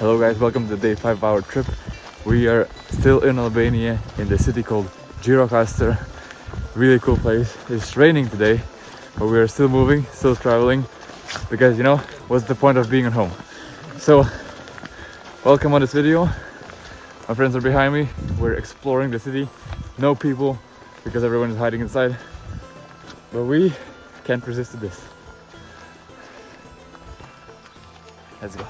Hello guys, welcome to the day 5 of our trip. We are still in Albania in the city called Gjirokastra. Really cool place. It's raining today, but we are still moving, still traveling, because what's the point of being at home? So welcome on this video. My friends are behind me. We're exploring the city. No people because everyone is hiding inside, but we can't resist this. Let's go.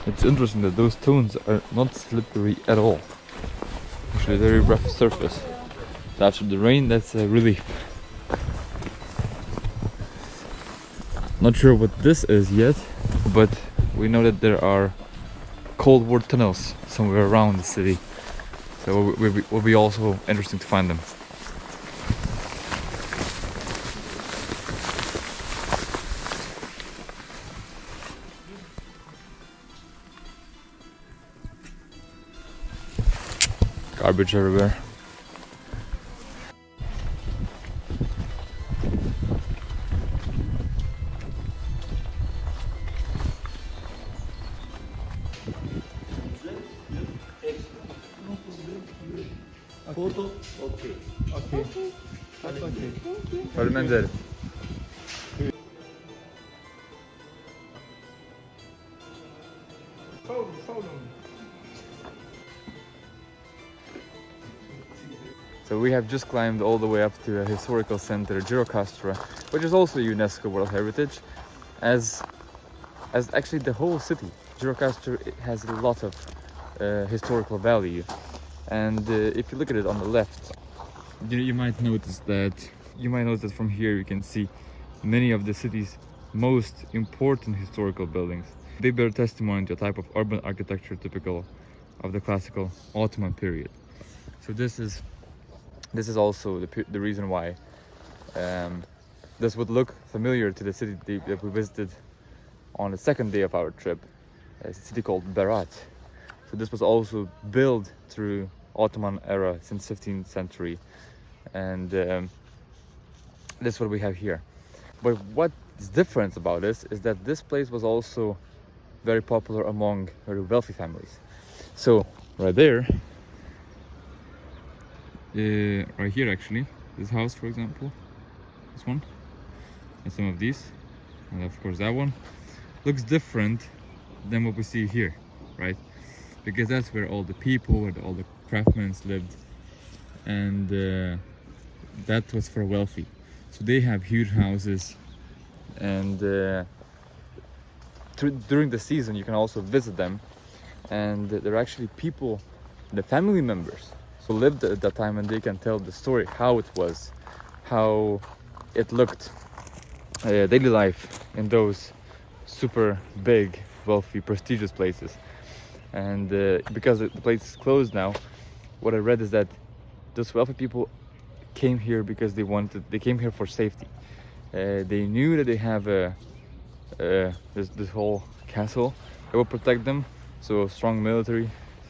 It's interesting that those stones are not slippery at all. Actually, very rough surface. So after the rain, that's a relief. Not sure what this is yet, but we know that there are Cold War tunnels somewhere around the city. So it will be also interesting to find them. Garbage everywhere. Photo? Okay. Okay. That's okay. Parliamentary. So we have just climbed all the way up to a historical center, Gjirokastra, which is also UNESCO World Heritage, as actually the whole city. Gjirokastra has a lot of historical value, and if you look at it on the left, you might notice that from here you can see many of the city's most important historical buildings. They bear testimony to a type of urban architecture typical of the classical Ottoman period. So this is also the reason why this would look familiar to the city that we visited on the second day of our trip. It's a city called Berat. So this was also built through Ottoman era since 15th century, and this is what we have here. But what is different about this is that this place was also very popular among very wealthy families. So right there, right here actually, this house for example, this one, and some of these, and of course that one, looks different than what we see here, right? Because that's where all the people, where all the craftsmen lived, and that was for wealthy. So they have huge houses, and during the season you can also visit them, and there are actually people, the family members who lived at that time, and they can tell the story, how it was, how it looked, daily life in those super big, wealthy, prestigious places. And because the place is closed now, what I read is that those wealthy people came here because they came here for safety. They knew that they have this whole castle that will protect them, so strong military,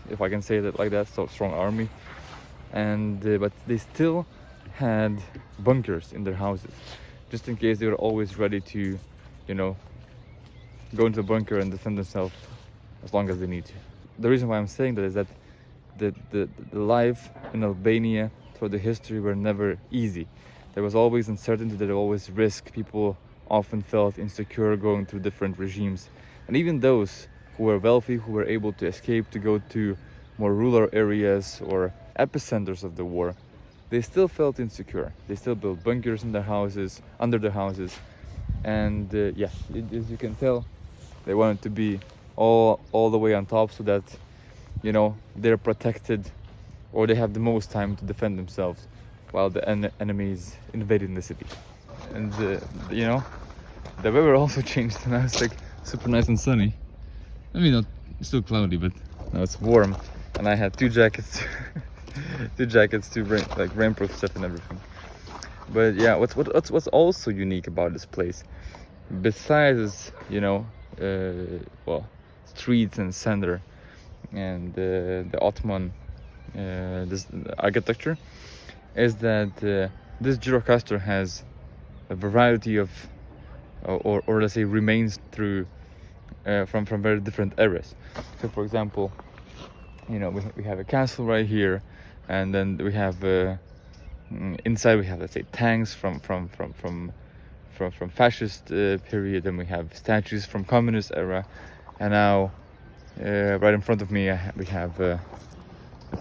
if I can say that like that, so strong army, and but they still had bunkers in their houses, just in case. They were always ready to, go into the bunker and defend themselves as long as they need to. The reason why I'm saying that is that the life in Albania throughout the history were never easy. There was always uncertainty, there was always risk. People often felt insecure going through different regimes, and even those who were wealthy, who were able to escape to go to more rural areas or epicenters of the war, they still felt insecure. They still built bunkers in their houses, under their houses, and as you can tell, they wanted to be all the way on top, so that they're protected, or they have the most time to defend themselves while the enemies invading the city. And the weather also changed, and now it's like super nice and sunny. I mean, not still cloudy, but now it's warm, and I had two jackets to bring, like rainproof stuff and everything. But yeah, what's also unique about this place, besides streets and center, and the Ottoman this architecture is that this Gjirokastra has a variety of or let's say remains through from very different eras. So for example, you know, we have a castle right here, and then we have inside we have, let's say, tanks from fascist period, and we have statues from communist era, and now right in front of me we have a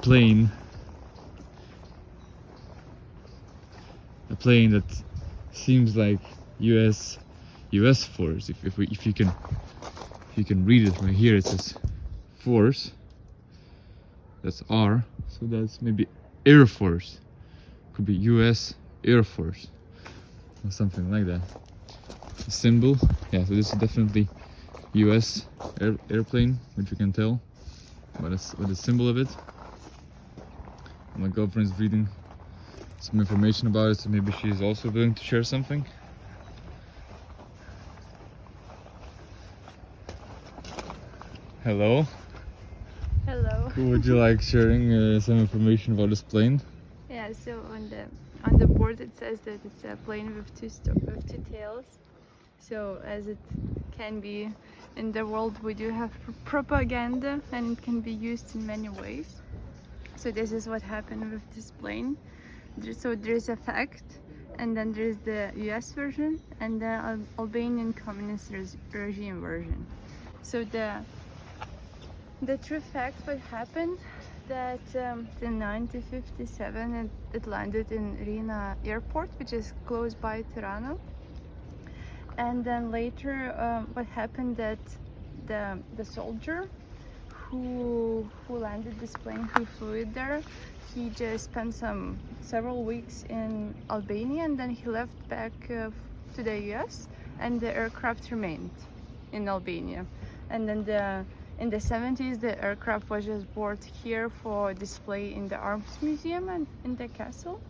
plane that seems like US force. If you can read it right here, it says force, that's R, so that's maybe Air Force, could be US Air Force or something like that. The symbol, yeah, so this is definitely US airplane, which you can tell by the symbol of it. My girlfriend's reading some information about it, so maybe she's also willing to share something. Hello. Hello. Would you like sharing some information about this plane? Yeah, so on the board it says that it's a plane with two tails. So as it can be in the world, we do have propaganda, and it can be used in many ways. So this is what happened with this plane. So there's a fact, and then there's the US version and the Albanian communist regime version. So the true fact, what happened, that in 1957 it landed in Rina airport, which is close by Tirana. And then later what happened, that the soldier who landed this plane, who flew it there, he just spent several weeks in Albania, and then he left back to the US, and the aircraft remained in Albania. And then in the 70s, the aircraft was just brought here for display in the Arms Museum and in the castle.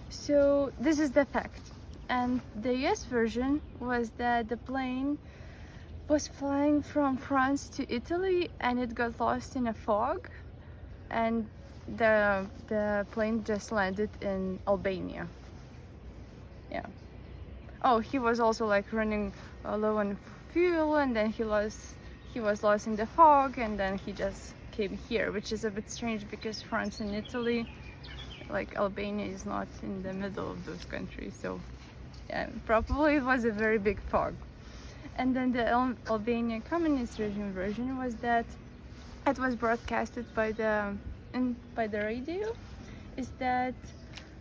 So this is the fact. And the US version was that the plane was flying from France to Italy, and it got lost in a fog, and the plane just landed in Albania. Yeah. Oh, he was also like running low on fuel, and then he was lost in the fog, and then he just came here, which is a bit strange because France and Italy, like Albania, is not in the middle of those countries. So yeah, probably it was a very big fog. And then the Albanian communist regime version was that it was broadcasted by the radio, is that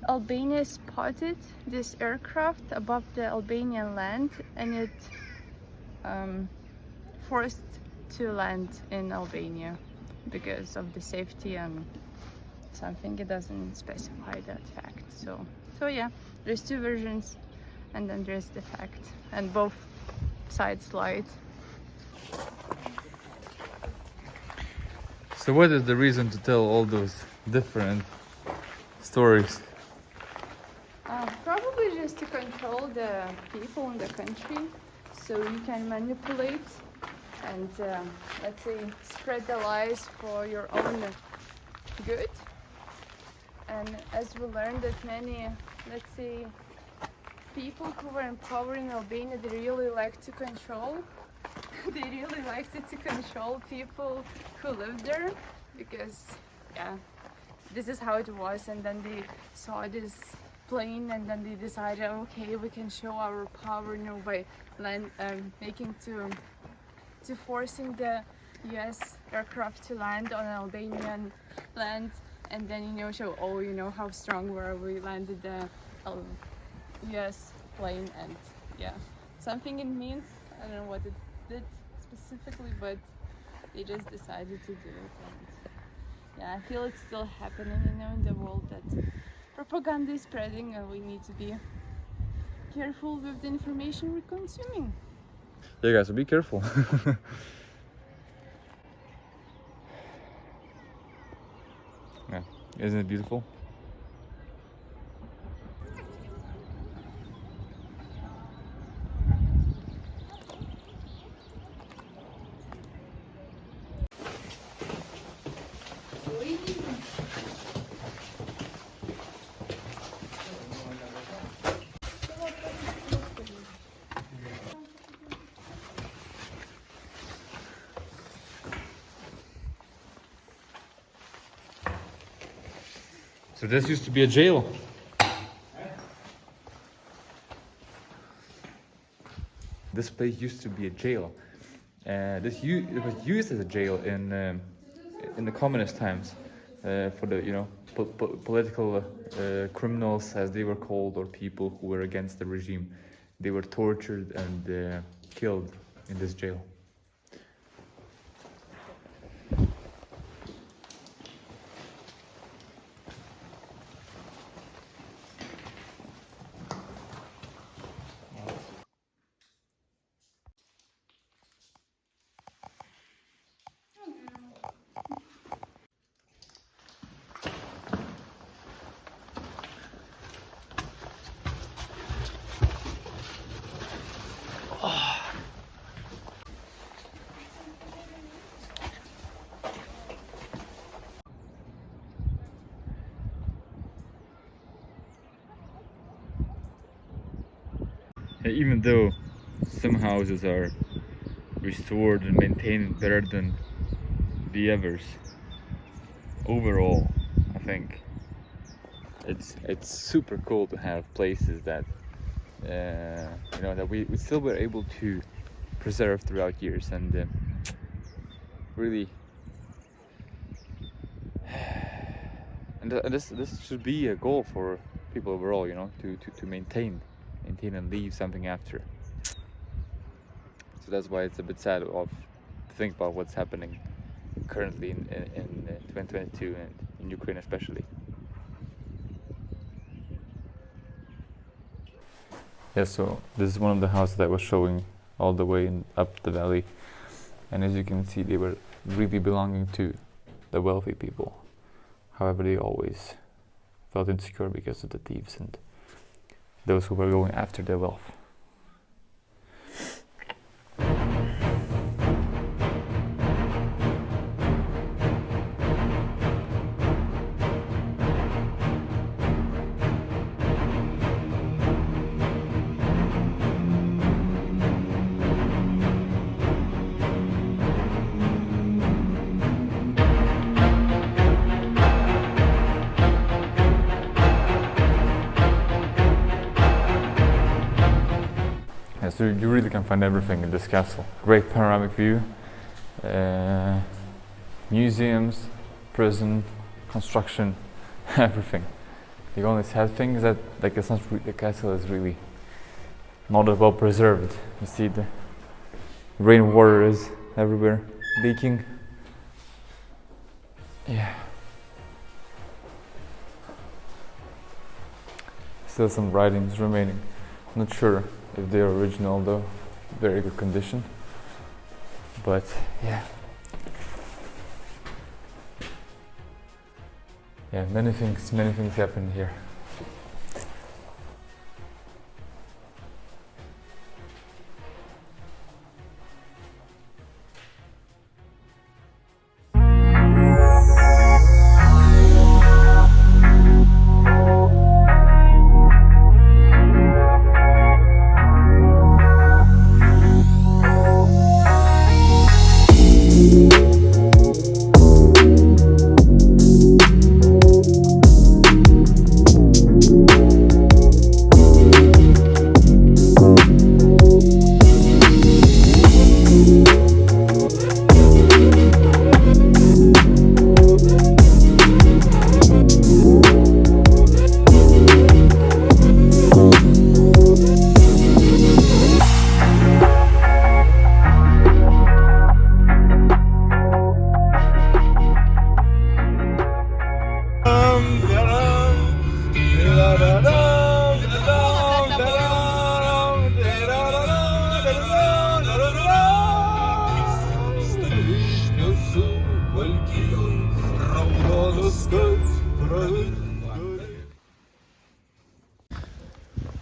Albania spotted this aircraft above the Albanian land, and it forced to land in Albania because of the safety and something. It doesn't specify that fact. So yeah, there's two versions, and then there's the fact, and both sides lied. So what is the reason to tell all those different stories? Probably just to control the people in the country, so you can manipulate and let's say spread the lies for your own good. And as we learned that many, let's say, people who were in power in Albania, they really like to control. They really liked it to control people who lived there, because yeah, this is how it was. And then they saw this plane, and then they decided, okay, we can show our power, you know, by forcing the US aircraft to land on Albanian land, and then, you know, show, oh, you know, how strong we landed the US plane. And yeah, something it means, I don't know what it did specifically, but they just decided to do it. And yeah, I feel it's still happening, you know, in the world, that propaganda is spreading, and we need to be careful with the information we're consuming. Yeah, guys, so be careful. Yeah, isn't it beautiful? So this used to be a jail. This place used to be a jail. It was used as a jail in the communist times for the political criminals, as they were called, or people who were against the regime. They were tortured and killed in this jail. Even though some houses are restored and maintained better than the others, overall, I think it's super cool to have places that that we still were able to preserve throughout years, and really, and this should be a goal for people overall, to maintain and leave something after. So that's why it's a bit sad to think about what's happening currently in 2022 and in Ukraine especially. Yeah, so this is one of the houses that was showing all the way up the valley, and as you can see, they were really belonging to the wealthy people. However, they always felt insecure because of the thieves and those who were going after their wealth. So you really can find everything in this castle. Great panoramic view, museums, prison, construction, everything. The only sad thing is that the castle is really not that well preserved. You see the rainwater is everywhere, leaking. Yeah. Still some writings remaining. Not sure if they're original though. Very good condition. But yeah. Yeah, many things happen here.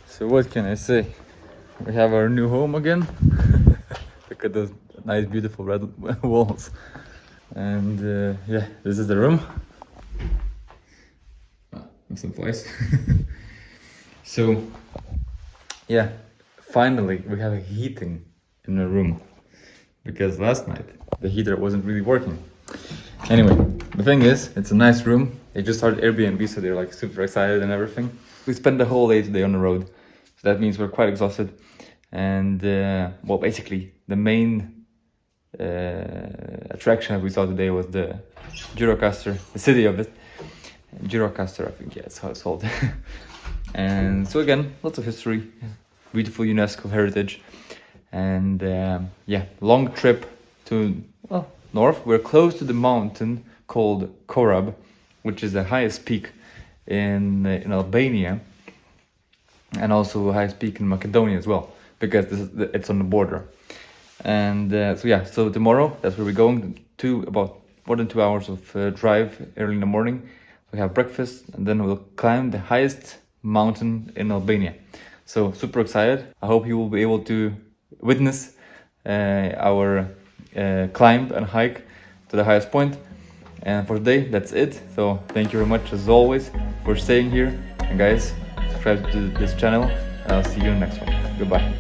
So what can I say? We have our new home again. Look at those nice beautiful red walls. And yeah, this is the room. Some flies. So yeah, finally we have a heating in the room, because last night the heater wasn't really working. Anyway, the thing is, it's a nice room. They just started Airbnb, so they're like super excited and everything. We spent the whole day today on the road, so that means we're quite exhausted. And well, basically, the main attraction that we saw today was the Gjirokastra, the city of it. Gjirokastra, I think, yeah, that's how it's called. And so again, lots of history, beautiful UNESCO heritage, and yeah, long trip to, well, north. We're close to the mountain called Korab, which is the highest peak in Albania, and also the highest peak in Macedonia as well, because it's on the border. And so yeah, so tomorrow, that's where we're going to, about more than 2 hours of drive early in the morning. We have breakfast, and then we'll climb the highest mountain in Albania. So super excited. I hope you will be able to witness our climb and hike to the highest point. And for today, that's it. So thank you very much as always for staying here. And guys, subscribe to this channel. I'll see you in the next one. Goodbye.